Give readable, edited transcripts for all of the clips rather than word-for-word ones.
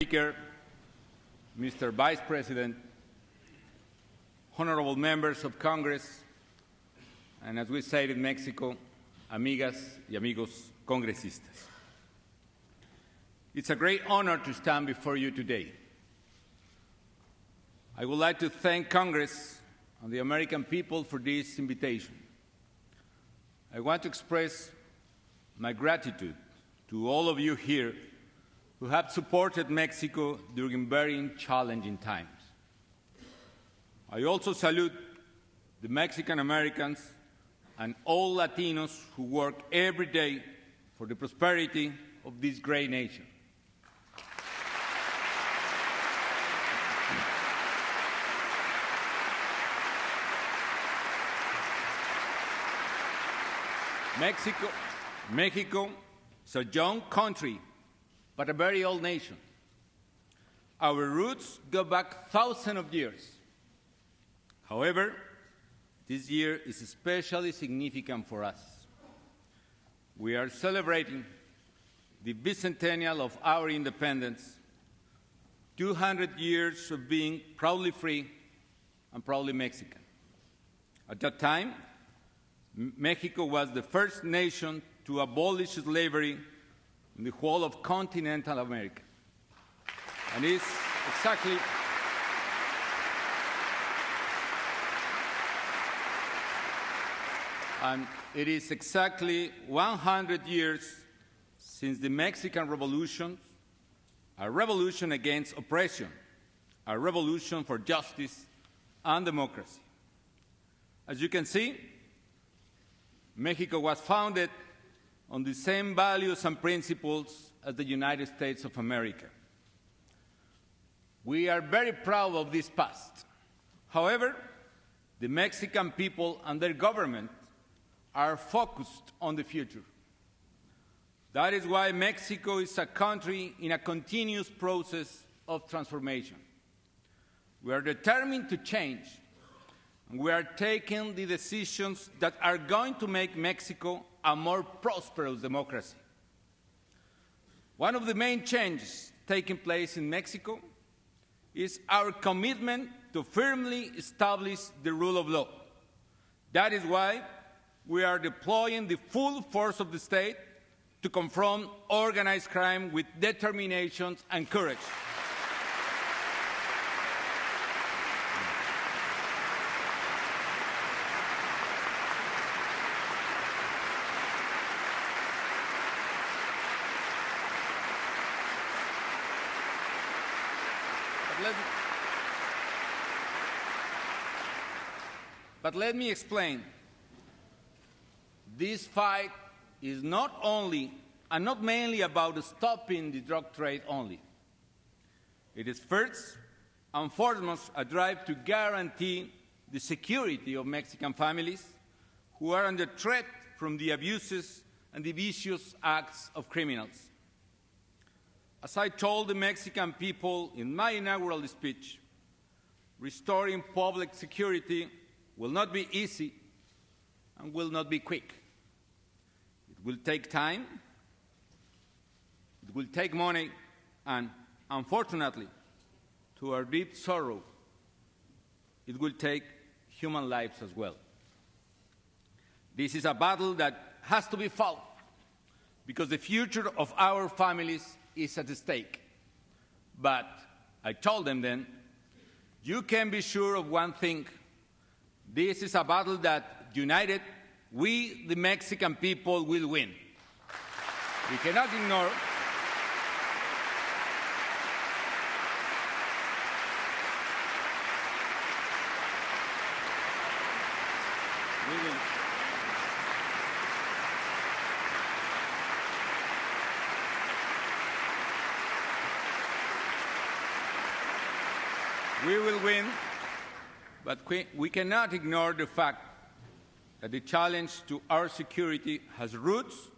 Speaker, Mr. Vice President, honorable members of Congress, and as we say in Mexico, amigas y amigos congresistas. It's a great honor to stand before you today. I would like to thank Congress and the American people for this invitation. I want to express my gratitude to all of you here who have supported Mexico during very challenging times. I also salute the Mexican Americans and all Latinos who work every day for the prosperity of this great nation. Mexico is a young country, but a very old nation. Our roots go back thousands of years. However, this year is especially significant for us. We are celebrating the bicentennial of our independence, 200 years of being proudly free and proudly Mexican. At that time, Mexico was the first nation to abolish slavery in the whole of continental America. And it is exactly 100 years since the Mexican Revolution, a revolution against oppression, a revolution for justice and democracy. As you can see, Mexico was founded on the same values and principles as the United States of America. We are very proud of this past. However, the Mexican people and their government are focused on the future. That is why Mexico is a country in a continuous process of transformation. We are determined to change, and we are taking the decisions that are going to make Mexico a more prosperous democracy. One of the main changes taking place in Mexico is our commitment to firmly establish the rule of law. That is why we are deploying the full force of the state to confront organized crime with determination and courage. But let me explain. This fight is not only and not mainly about stopping the drug trade only. It is first and foremost a drive to guarantee the security of Mexican families who are under threat from the abuses and the vicious acts of criminals. As I told the Mexican people in my inaugural speech, restoring public security will not be easy and will not be quick. It will take time, it will take money, and unfortunately, to our deep sorrow, it will take human lives as well. This is a battle that has to be fought because the future of our families is at stake. But I told them then, you can be sure of one thing. This is a battle that, united, we, the Mexican people, will win. We cannot ignore we will win, but we cannot ignore the fact that the challenge to our security has roots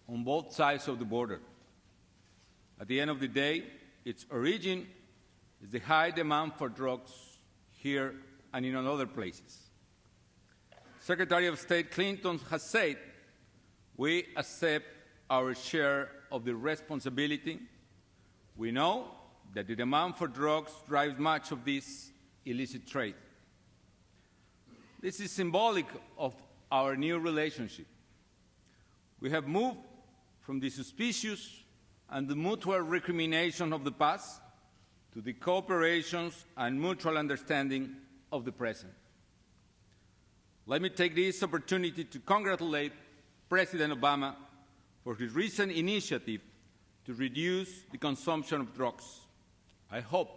on both sides of the border. At the end of the day, its origin is the high demand for drugs here and in other places. Secretary of State Clinton has said, we accept our share of the responsibility. We know that the demand for drugs drives much of this illicit trade. This is symbolic of our new relationship. We have moved from the suspicious and the mutual recrimination of the past to the cooperation and mutual understanding of the present. Let me take this opportunity to congratulate President Obama for his recent initiative to reduce the consumption of drugs. I hope,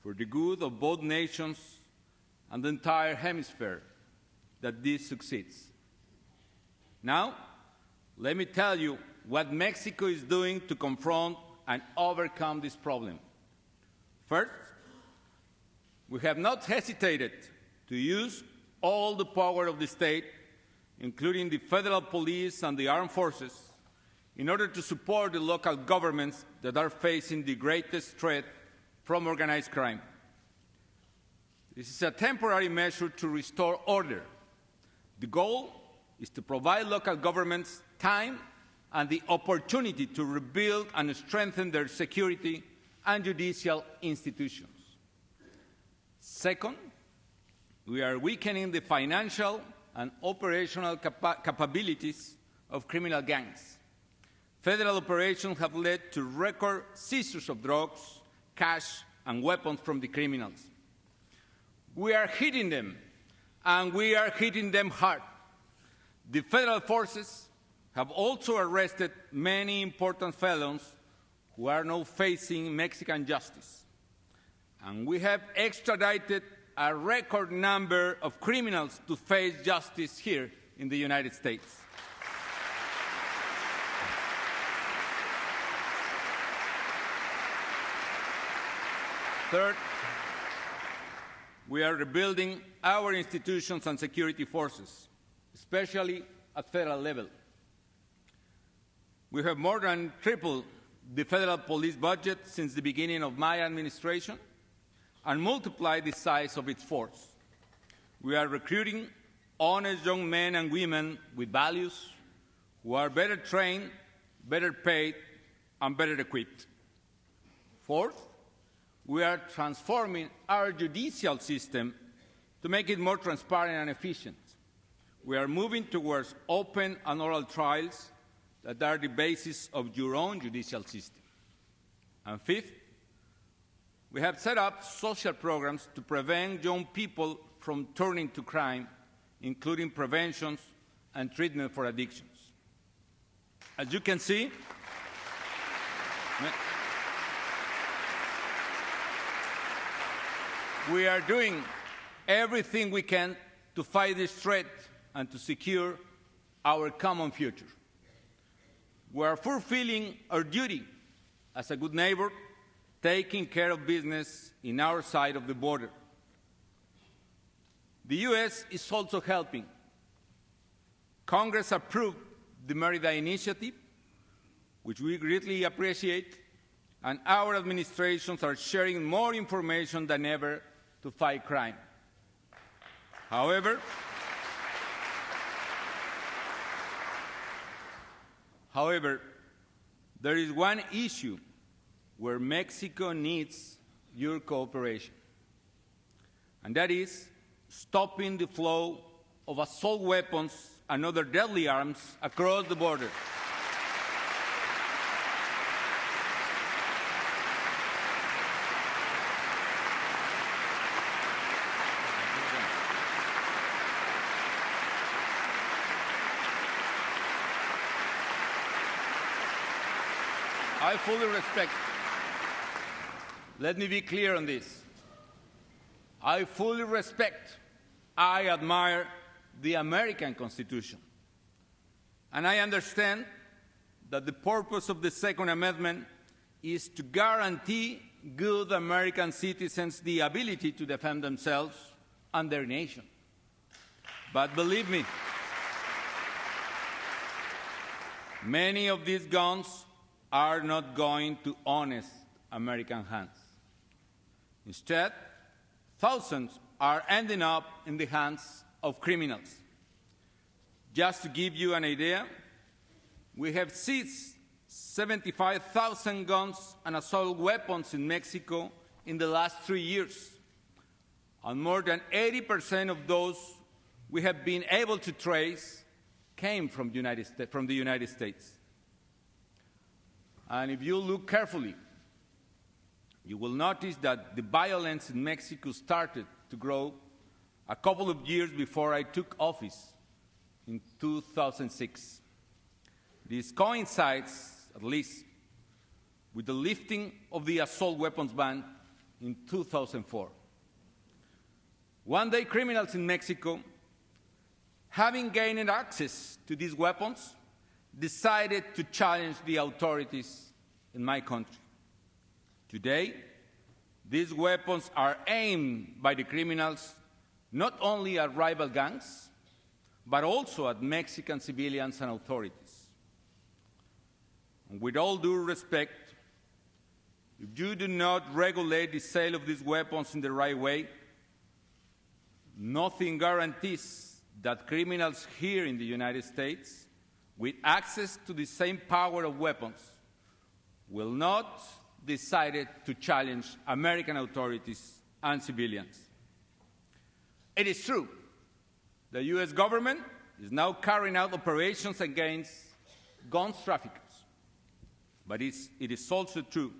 for the good of both nations and the entire hemisphere, that this succeeds. Now, let me tell you what Mexico is doing to confront and overcome this problem. First, we have not hesitated to use all the power of the state, including the federal police and the armed forces, in order to support the local governments that are facing the greatest threat from organized crime. This is a temporary measure to restore order. The goal is to provide local governments time and the opportunity to rebuild and strengthen their security and judicial institutions. Second, we are weakening the financial and operational capabilities of criminal gangs. Federal operations have led to record seizures of drugs, cash, and weapons from the criminals. We are hitting them, and we are hitting them hard. The federal forces have also arrested many important felons who are now facing Mexican justice. And we have extradited a record number of criminals to face justice here in the United States. Third, we are rebuilding our institutions and security forces, especially at federal level. We have more than tripled the federal police budget since the beginning of my administration and multiplied the size of its force. We are recruiting honest young men and women with values who are better trained, better paid, and better equipped. Fourth, we are transforming our judicial system to make it more transparent and efficient. We are moving towards open and oral trials that are the basis of your own judicial system. And fifth, we have set up social programs to prevent young people from turning to crime, including prevention and treatment for addictions. As you can see, we are doing everything we can to fight this threat and to secure our common future. We are fulfilling our duty as a good neighbor, taking care of business in our side of the border. The U.S. is also helping. Congress approved the Merida Initiative, which we greatly appreciate, and our administrations are sharing more information than ever to fight crime. However, there is one issue where Mexico needs your cooperation, and that is stopping the flow of assault weapons and other deadly arms across the border. I fully respect. Let me be clear on this. I fully respect, I admire the American Constitution. And I understand that the purpose of the Second Amendment is to guarantee good American citizens the ability to defend themselves and their nation. But believe me, many of these guns are not going to honest American hands. Instead, thousands are ending up in the hands of criminals. Just to give you an idea, we have seized 75,000 guns and assault weapons in Mexico in the last 3 years, and more than 80% of those we have been able to trace came from the United States. And if you look carefully, you will notice that the violence in Mexico started to grow a couple of years before I took office in 2006. This coincides, at least, with the lifting of the assault weapons ban in 2004. One-day criminals in Mexico, having gained access to these weapons, decided to challenge the authorities in my country. Today, these weapons are aimed by the criminals not only at rival gangs, but also at Mexican civilians and authorities. And with all due respect, if you do not regulate the sale of these weapons in the right way, nothing guarantees that criminals here in the United States, with access to the same power of weapons, will not decide to challenge American authorities and civilians. It is true the U.S. government is now carrying out operations against guns traffickers. But it is also true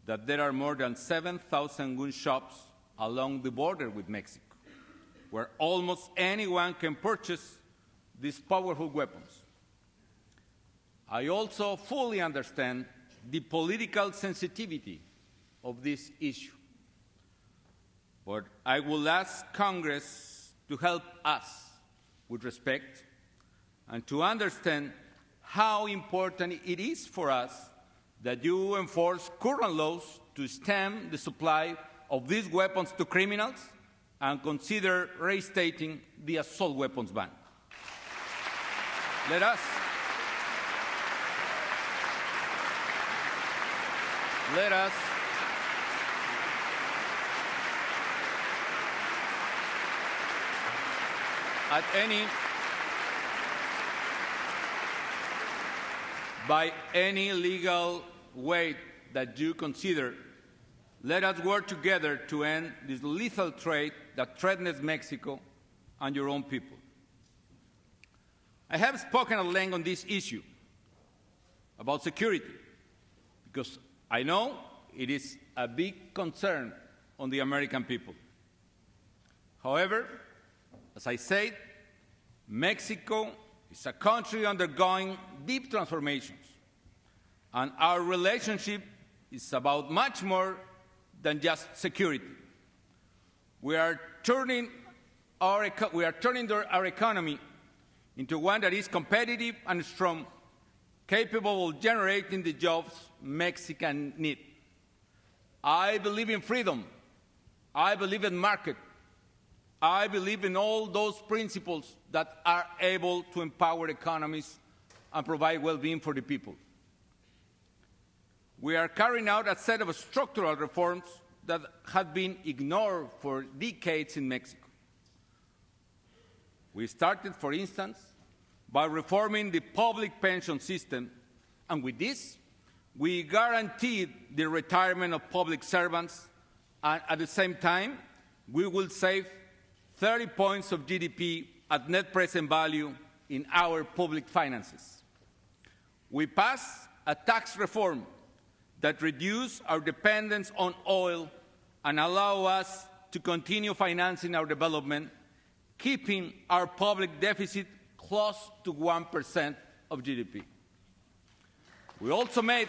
that there are more than 7,000 gun shops along the border with Mexico, where almost anyone can purchase these powerful weapons. I also fully understand the political sensitivity of this issue, but I will ask Congress to help us with respect and to understand how important it is for us that you enforce current laws to stem the supply of these weapons to criminals and consider reinstating the assault weapons ban. Let us by any legal way that you consider, let us work together to end this lethal trade that threatens Mexico and your own people. I have spoken at length on this issue about security because I know it is a big concern on the American people. However, as I said, Mexico is a country undergoing deep transformations, and our relationship is about much more than just security. We are turning our economy into one that is competitive and strong, capable of generating the jobs Mexicans need. I believe in freedom. I believe in market. I believe in all those principles that are able to empower economies and provide well-being for the people. We are carrying out a set of structural reforms that had been ignored for decades in Mexico. We started, for instance, by reforming the public pension system, and with this, we guaranteed the retirement of public servants, and at the same time, we will save 30 points of GDP at net present value in our public finances. We passed a tax reform that reduced our dependence on oil and allow us to continue financing our development, keeping our public deficit close to 1% of GDP. We also made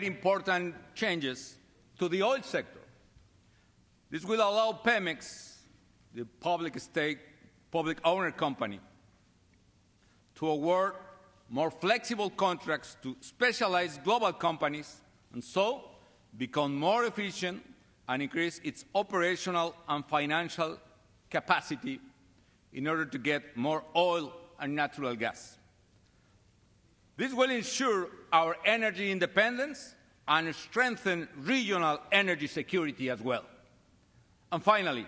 important changes to the oil sector. This will allow Pemex, the public owner company, to award more flexible contracts to specialized global companies and so become more efficient and increase its operational and financial capacity in order to get more oil and natural gas. This will ensure our energy independence and strengthen regional energy security as well. And finally,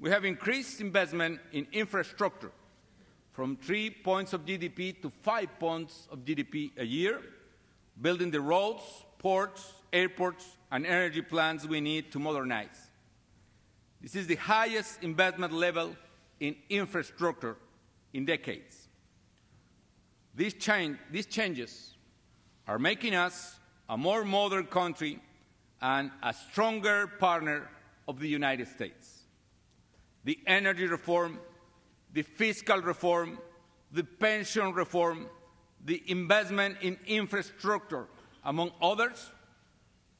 We have increased investment in infrastructure from 3 points of GDP to 5 points of GDP a year, building the roads, ports, airports, and energy plants we need to modernize. This is the highest investment level in infrastructure in decades. These changes are making us a more modern country and a stronger partner of the United States. The energy reform, the fiscal reform, the pension reform, the investment in infrastructure, among others,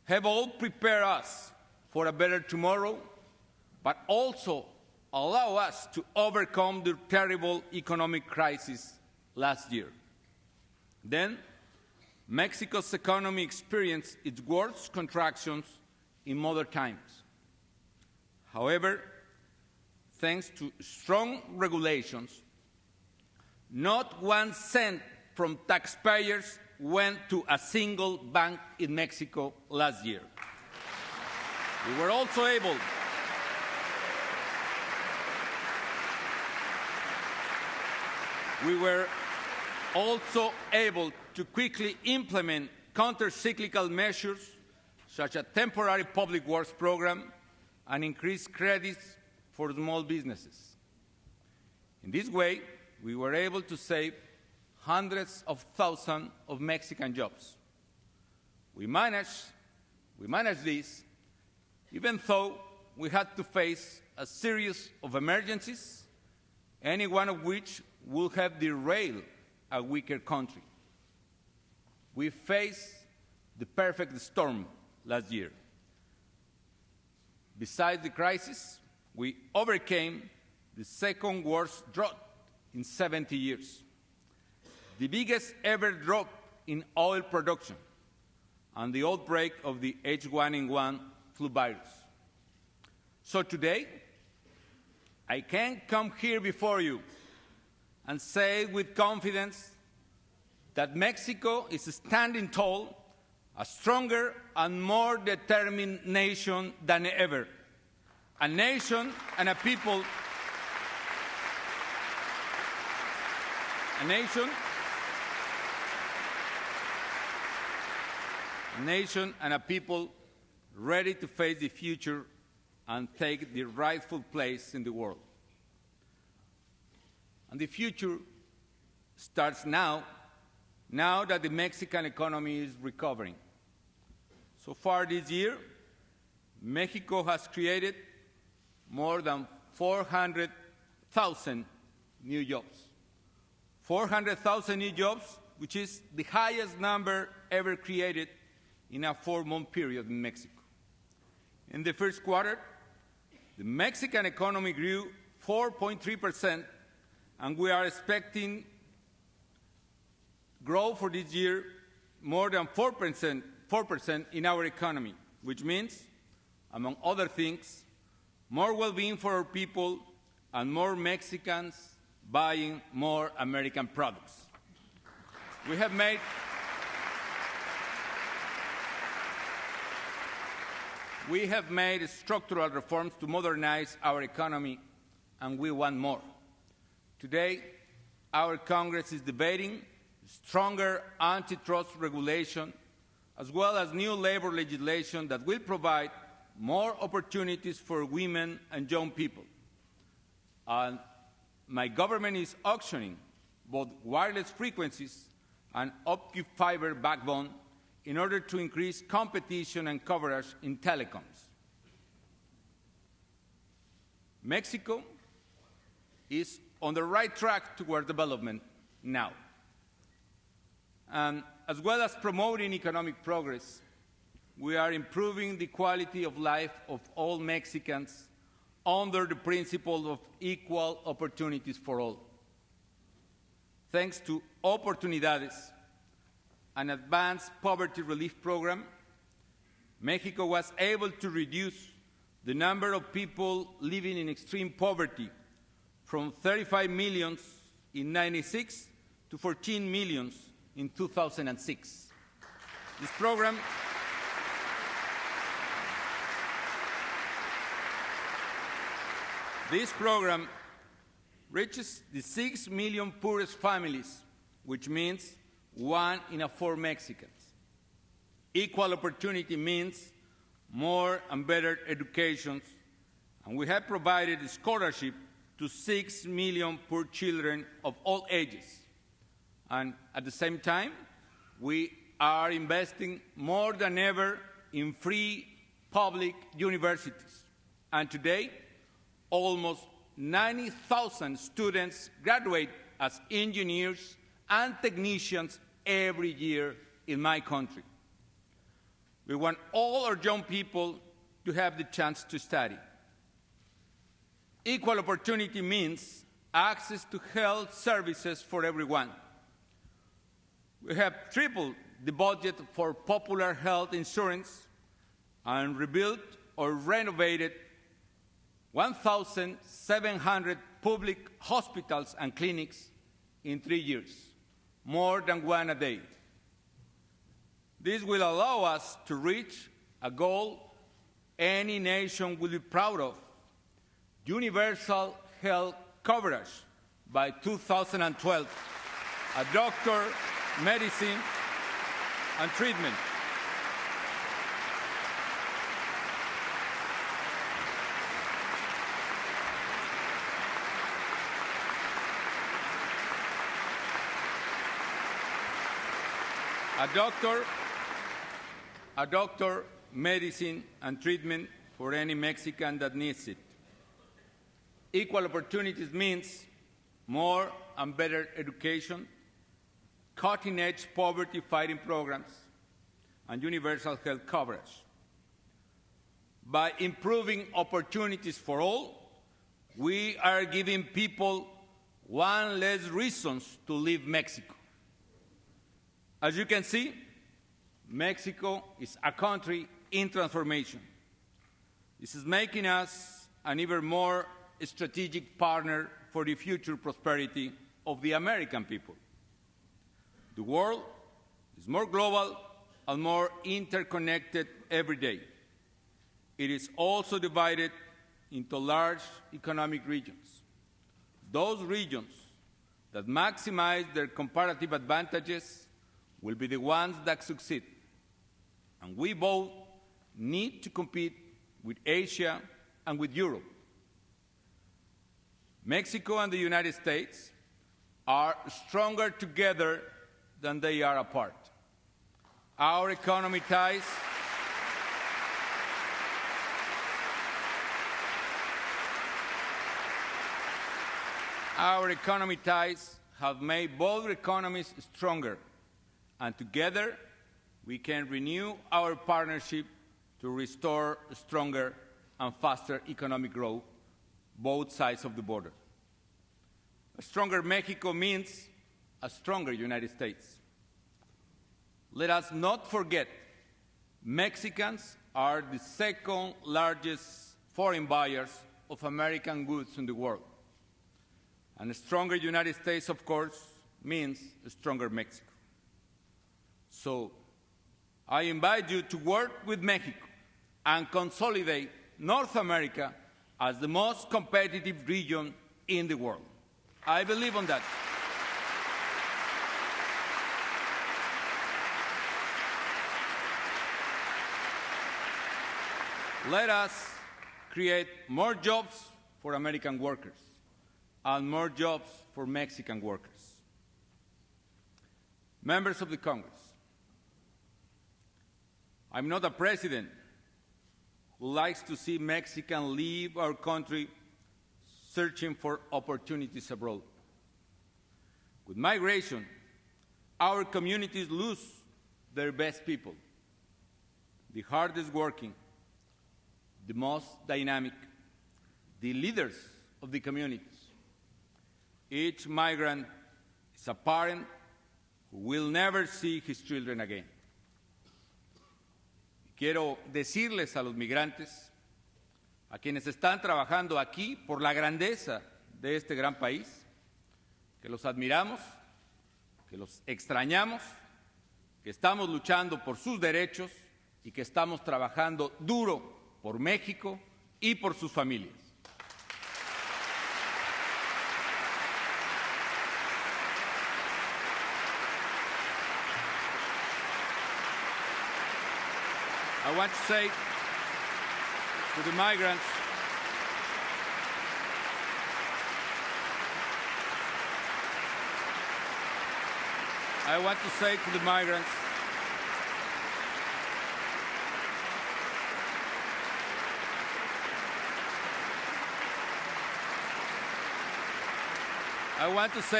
have all prepared us for a better tomorrow, but also allow us to overcome the terrible economic crisis last year. Then, Mexico's economy experienced its worst contractions in modern times. However, thanks to strong regulations, not 1 cent from taxpayers went to a single bank in Mexico last year. We were also able to quickly implement counter-cyclical measures, such as a temporary public works program, and increase credits for small businesses. In this way, we were able to save hundreds of thousands of Mexican jobs. We managed this even though we had to face a series of emergencies, any one of which would have derailed a weaker country. We faced the perfect storm last year. Besides the crisis, we overcame the second worst drought in 70 years, the biggest ever drop in oil production, and the outbreak of the H1N1 flu virus. So today, I can come here before you and say with confidence that Mexico is standing tall, a stronger and more determined nation than ever, a nation and a people, ready to face the future and take the rightful place in the world. And the future starts now that the Mexican economy is recovering. So far this year, Mexico has created more than 400,000 new jobs. 400,000 new jobs, which is the highest number ever created in a 4-month period in Mexico. In the first quarter, the Mexican economy grew 4.3%, and we are expecting growth for this year more than 4% in our economy, which means, among other things, more well-being for our people and more Mexicans buying more American products. We have made structural reforms to modernize our economy, and we want more. Today, our Congress is debating stronger antitrust regulation, as well as new labor legislation that will provide more opportunities for women and young people. And my government is auctioning both wireless frequencies and optic fiber backbone in order to increase competition and coverage in telecoms. Mexico is on the right track toward development now. And as well as promoting economic progress, we are improving the quality of life of all Mexicans under the principle of equal opportunities for all. Thanks to Oportunidades, an advanced poverty relief program, Mexico was able to reduce the number of people living in extreme poverty from 35 million in 1996 to 14 million in 2006. This program This program reaches the 6 million poorest families, which means 1 in 4 Mexicans. Equal opportunity means more and better education, and we have provided a scholarship to 6 million poor children of all ages. And at the same time, we are investing more than ever in free public universities. And today, almost 90,000 students graduate as engineers and technicians every year in my country. We want all our young people to have the chance to study. Equal opportunity means access to health services for everyone. We have tripled the budget for popular health insurance and rebuilt or renovated 1,700 public hospitals and clinics in 3 years, more than one a day. This will allow us to reach a goal any nation will be proud of: universal health coverage by 2012, a doctor, medicine, and treatment. A doctor, medicine, and treatment for any Mexican that needs it. Equal opportunities means more and better education, cutting-edge poverty-fighting programs, and universal health coverage. By improving opportunities for all, we are giving people one less reasons to leave Mexico. As you can see, Mexico is a country in transformation. This is making us an even more strategic partner for the future prosperity of the American people. The world is more global and more interconnected every day. It is also divided into large economic regions. Those regions that maximize their comparative advantages will be the ones that succeed. And we both need to compete with Asia and with Europe. Mexico and the United States are stronger together than they are apart. Our economic ties have made both economies stronger, and together we can renew our partnership to restore stronger and faster economic growth both sides of the border. A stronger Mexico means a stronger United States. Let us not forget, Mexicans are the second largest foreign buyers of American goods in the world. And a stronger United States, of course, means a stronger Mexico. So I invite you to work with Mexico and consolidate North America as the most competitive region in the world. I believe in that. Let us create more jobs for American workers and more jobs for Mexican workers. Members of the Congress, I'm not a president who likes to see Mexicans leave our country searching for opportunities abroad. With migration, our communities lose their best people, the hardest working, the most dynamic, the leaders of the communities. Each migrant is a parent who will never see his children again. Quiero decirles a los migrantes, a quienes están trabajando aquí por la grandeza de este gran país, que los admiramos, que los extrañamos, que estamos luchando por sus derechos y que estamos trabajando duro por México y por sus familias. I want to say to the migrants, I want to say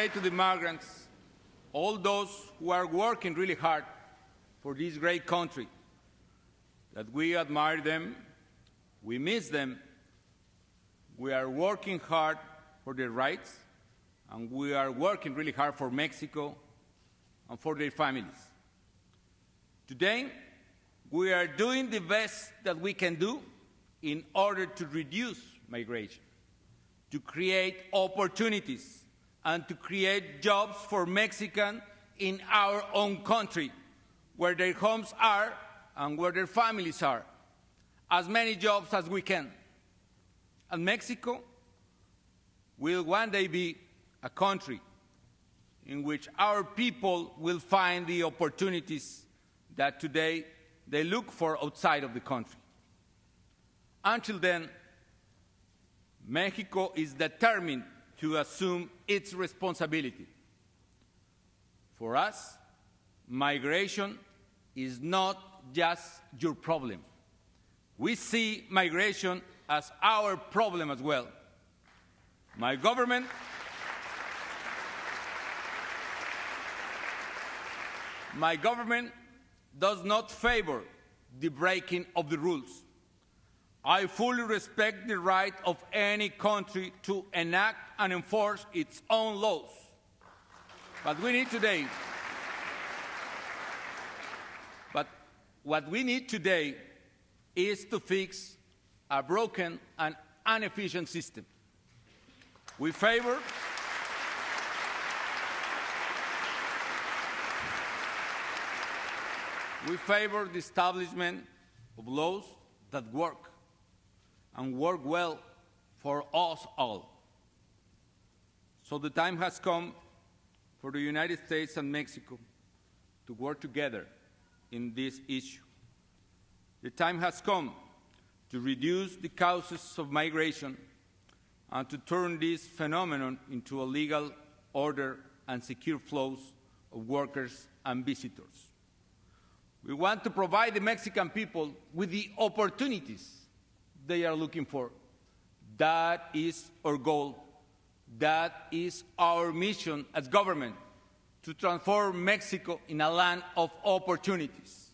to the migrants, all those who are working really hard for this great country, that we admire them, we miss them, we are working hard for their rights, and we are working really hard for Mexico and for their families. Today, we are doing the best that we can do in order to reduce migration, to create opportunities, and to create jobs for Mexicans in our own country, where their homes are and where their families are, as many jobs as we can. And Mexico will one day be a country in which our people will find the opportunities that today they look for outside of the country. Until then, Mexico is determined to assume its responsibility. For us, migration is not just your problem. We see migration as our problem as well. My government does not favor the breaking of the rules. I fully respect the right of any country to enact and enforce its own laws. But what we need today is to fix a broken and inefficient system. We favor the establishment of laws that work and work well for us all. So the time has come for the United States and Mexico to work together in this issue. The time has come to reduce the causes of migration and to turn this phenomenon into a legal order and secure flows of workers and visitors. We want to provide the Mexican people with the opportunities they are looking for. That is our goal. That is our mission as government, to transform Mexico in a land of opportunities,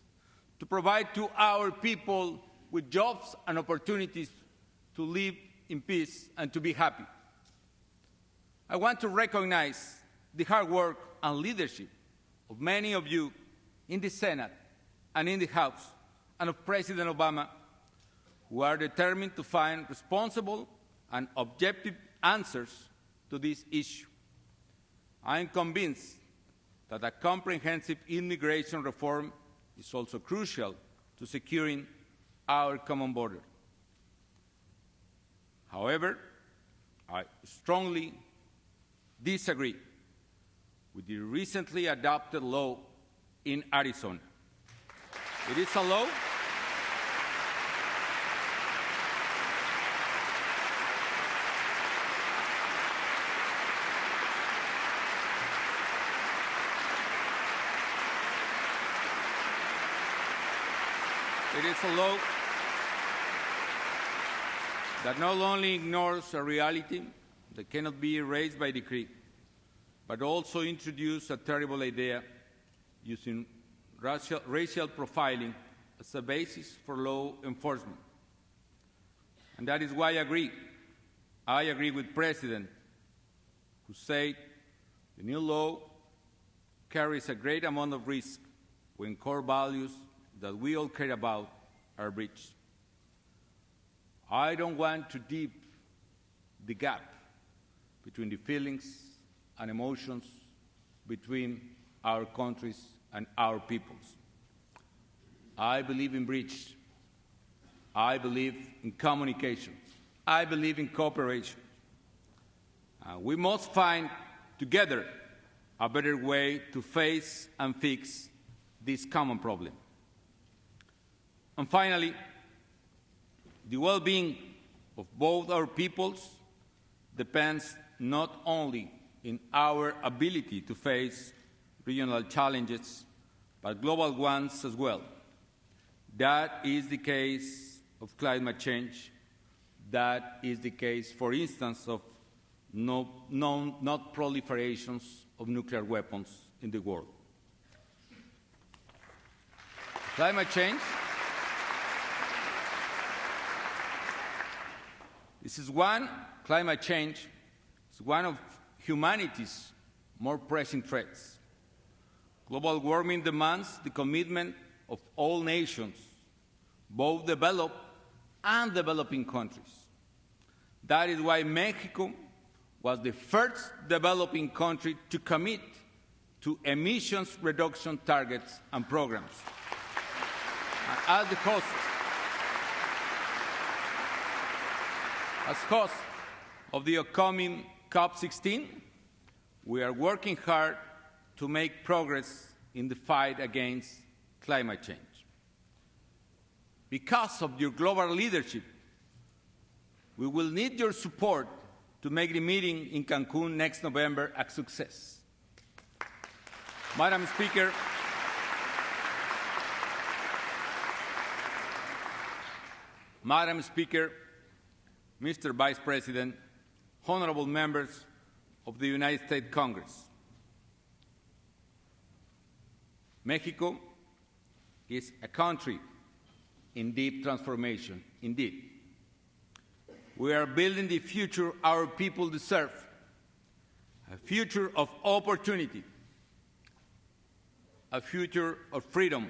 to provide to our people with jobs and opportunities to live in peace and to be happy. I want to recognize the hard work and leadership of many of you in the Senate and in the House, and of President Obama, who are determined to find responsible and objective answers to this issue. I am convinced that a comprehensive immigration reform is also crucial to securing our common border. However, I strongly disagree with the recently adopted law in Arizona. It is a law that not only ignores a reality that cannot be erased by decree, but also introduces a terrible idea using racial profiling as a basis for law enforcement. And that is why I agree with the President, who said the new law carries a great amount of risk when core values that we all care about are breached. I don't want to deepen the gap between the feelings and emotions between our countries and our peoples. I believe in bridge. I believe in communication. I believe in cooperation. We must find together a better way to face and fix this common problem. And finally, the well-being of both our peoples depends not only in our ability to face regional challenges, but global ones as well. That is the case of climate change. That is the case, for instance, of not proliferations of nuclear weapons in the world. Climate change is one of humanity's more pressing threats. Global warming demands the commitment of all nations, both developed and developing countries. That is why Mexico was the first developing country to commit to emissions reduction targets and programs. As host of the upcoming COP16, we are working hard to make progress in the fight against climate change. Because of your global leadership, we will need your support to make the meeting in Cancun next November a success. Madam Speaker, Mr. Vice President, honorable members of the United States Congress, Mexico is a country in deep transformation, indeed. We are building the future our people deserve, a future of opportunity, a future of freedom,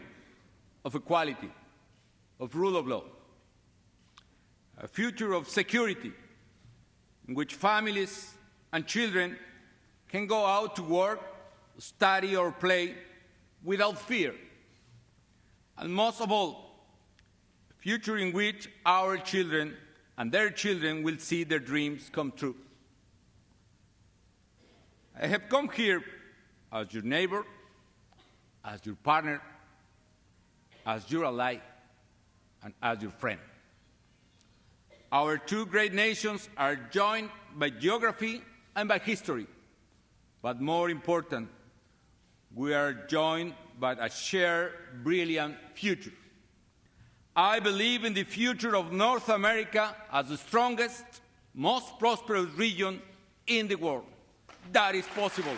of equality, of rule of law, a future of security in which families and children can go out to work, study, or play without fear. And most of all, a future in which our children and their children will see their dreams come true. I have come here as your neighbor, as your partner, as your ally, and as your friend. Our two great nations are joined by geography and by history, but more important, we are joined by a shared, brilliant future. I believe in the future of North America as the strongest, most prosperous region in the world. That is possible.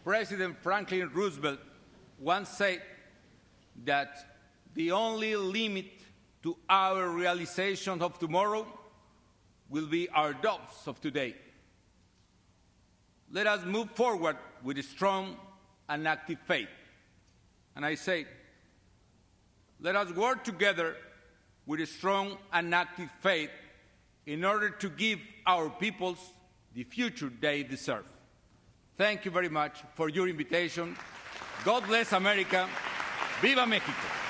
President Franklin Roosevelt once said that the only limit to our realization of tomorrow will be our doubts of today. Let us move forward with a strong and active faith. And I say, let us work together with a strong and active faith in order to give our peoples the future they deserve. Thank you very much for your invitation. God bless America. Viva México.